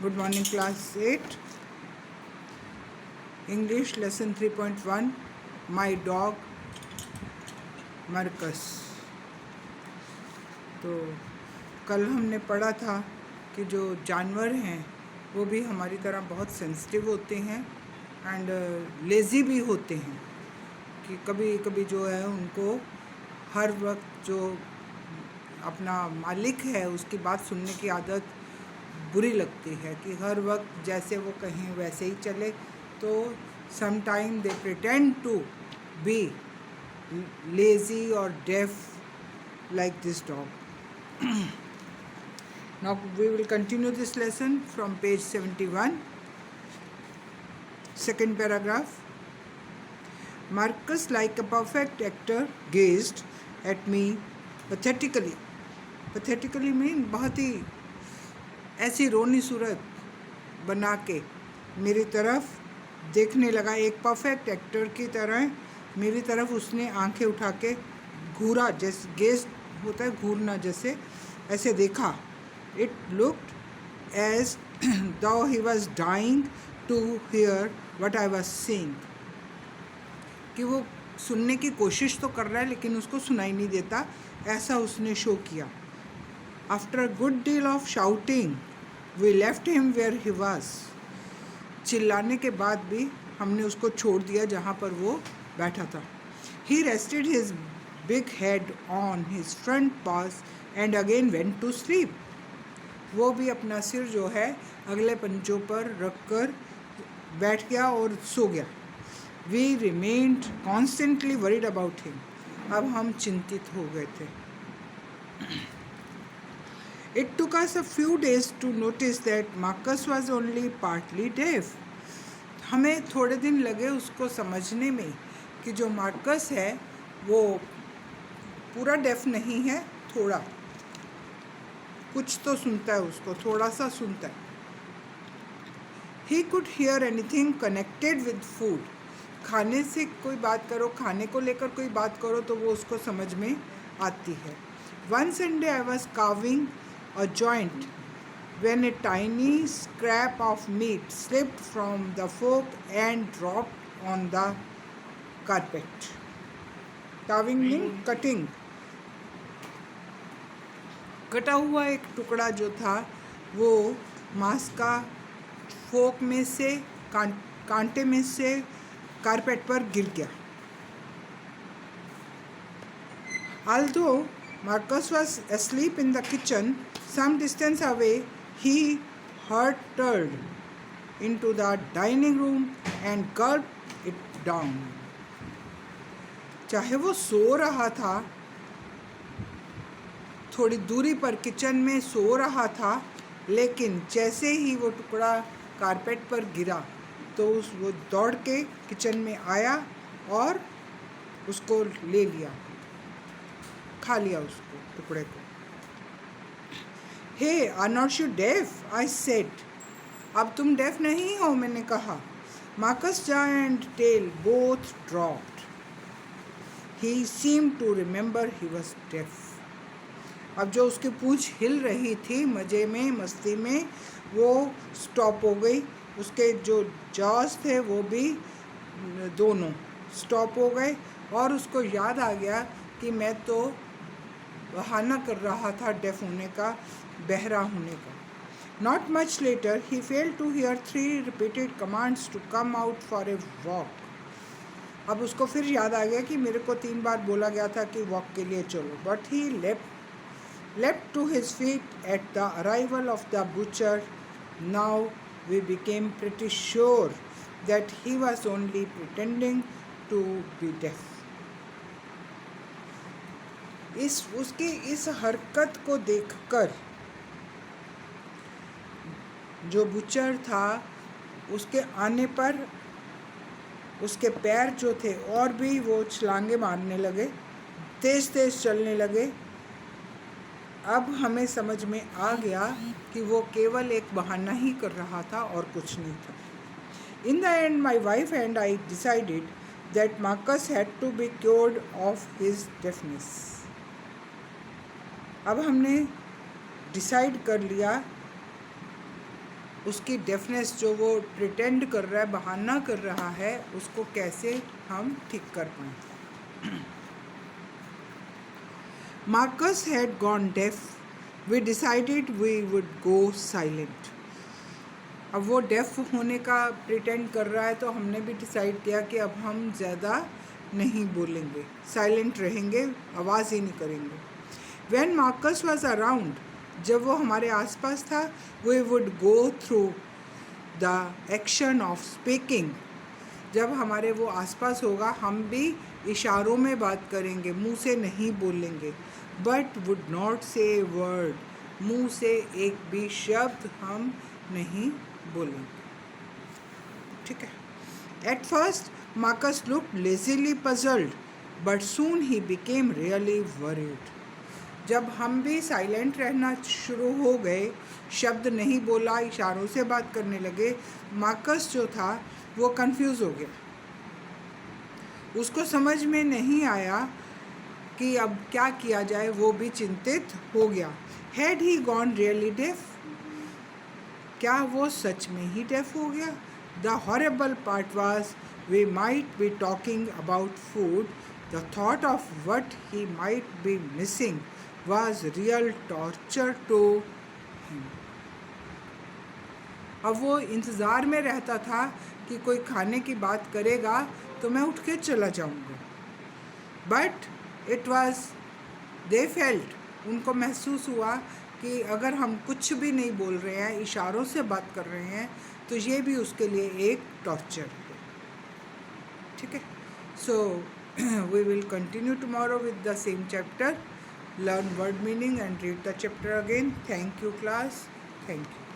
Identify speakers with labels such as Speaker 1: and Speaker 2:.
Speaker 1: Good morning, class 8. English lesson 3.1. My dog Marcus. तो कल हमने पढ़ा था कि जो जानवर हैं वो भी हमारी तरह बहुत सेंसिटिव होते हैं एंड लेज़ी भी होते हैं, कि कभी कभी जो है उनको हर वक्त जो अपना मालिक है उसकी बात सुनने की आदत बुरी लगती है, कि हर वक्त जैसे वो कहें वैसे ही चले. तो some time they pretend to be lazy और deaf like this dog. Now we will continue this lesson from page 71, second paragraph. Marcus, like a perfect actor, gazed at me pathetically. Pathetically mean बहुत ही ऐसी रोनी सूरत बना के मेरी तरफ देखने लगा. एक परफेक्ट एक्टर की तरह मेरी तरफ उसने आंखें उठा के घूरा, जैसे गेज होता है घूरना, जैसे ऐसे देखा. It looked as though he was dying to hear what I was saying. कि वो सुनने की कोशिश तो कर रहा है लेकिन उसको सुनाई नहीं देता, ऐसा उसने शो किया. After a good deal of shouting, we left him where he was. चिल्लाने के बाद भी हमने उसको छोड़ दिया जहाँ पर वो बैठा था. He rested his big head on his front paws and again went to sleep. वो भी अपना सिर जो है अगले पंजों पर रखकर बैठ गया और सो गया. We remained constantly worried about him. अब हम चिंतित हो गए थे. It took us a few days to notice that Marcus was only partly deaf. हमें थोड़े दिन लगे उसको समझने में कि जो मार्कस है वो पूरा डेफ नहीं है, थोड़ा कुछ तो सुनता है, उसको थोड़ा सा सुनता है. He could hear anything connected with food. खाने से कोई बात करो, खाने को लेकर कोई बात करो तो वो उसको समझ में आती है. One Sunday I was carving a joint when a tiny scrap of meat slipped from the fork and dropped on the carpet. Carving means cutting. कटा हुआ एक टुकड़ा जो था वो मांस का फोक में से कांटे में से कारपेट पर गिर गया. Although Marcus was asleep in the kitchen, some distance away, he hurtled into the dining room and gulped it down. चाहे वो सो रहा था, थोड़ी दूरी पर किचन में सो रहा था, लेकिन जैसे ही वो टुकड़ा कारपेट पर गिरा तो वो दौड़ के किचन में आया और उसको ले लिया, खा लिया उसको, टुकड़े को. Hey are not you deaf, I said. अब तुम डेफ नहीं हो, मैंने कहा. Marcus jaw and tail both dropped. He seemed to remember he was deaf. अब जो उसकी पूंछ हिल रही थी मज़े में, मस्ती में, वो स्टॉप हो गई. उसके जो जॉज थे वो भी दोनों स्टॉप हो गए और उसको याद आ गया कि मैं तो बहाना कर रहा था डेफ होने का, बहरा होने का. Not much later, he failed to hear 3 repeated commands to come out for a walk. अब उसको फिर याद आ गया कि मेरे को 3 बार बोला गया था कि वॉक के लिए चलो. But he leapt to his feet at the arrival of the butcher. Now we became pretty sure that he was only pretending to be deaf. उसकी इस हरकत को देखकर जो बुचर था उसके आने पर उसके पैर जो थे और भी वो छलांगे मारने लगे, तेज तेज चलने लगे. अब हमें समझ में आ गया कि वो केवल एक बहाना ही कर रहा था और कुछ नहीं था. In the end, my wife and I decided that Marcus had to be cured of his deafness. अब हमने डिसाइड कर लिया उसकी डेफनेस जो वो प्रिटेंड कर रहा है, बहाना कर रहा है, उसको कैसे हम ठीक कर पाएँ। Marcus had gone deaf. We decided we would go silent. अब वो डेफ होने का प्रिटेंड कर रहा है तो हमने भी डिसाइड किया कि अब हम ज़्यादा नहीं बोलेंगे, साइलेंट रहेंगे, आवाज़ ही नहीं करेंगे। When Marcus was around, जब वो हमारे आसपास था, we would go through the action of speaking. जब हमारे वो आसपास होगा हम भी इशारों में बात करेंगे, मुंह से नहीं बोलेंगे। बट वुड नॉट से वर्ड, मुंह से एक भी शब्द हम नहीं बोलेंगे। ठीक है। At first Marcus looked lazily puzzled, but soon he became really worried. जब हम भी साइलेंट रहना शुरू हो गए, शब्द नहीं बोला, इशारों से बात करने लगे, मार्कस जो था वो कंफ्यूज हो गया। उसको समझ में नहीं आया कि अब क्या किया जाए, वो भी चिंतित हो गया। Had he gone really deaf, क्या वो सच में ही डेफ हो गया? The horrible part was we might be talking about food, the thought of what he might be missing was real torture to him. अब वो इंतज़ार में रहता था कि कोई खाने की बात करेगा तो मैं उठ के चला जाऊंगा। But it was, they felt, उनको महसूस हुआ कि अगर हम कुछ भी नहीं बोल रहे हैं, इशारों से बात कर रहे हैं, तो ये भी उसके लिए एक टॉर्चर है। ठीक है। So we will continue tomorrow with the same chapter, learn word meaning and read the chapter again. Thank you class, thank you.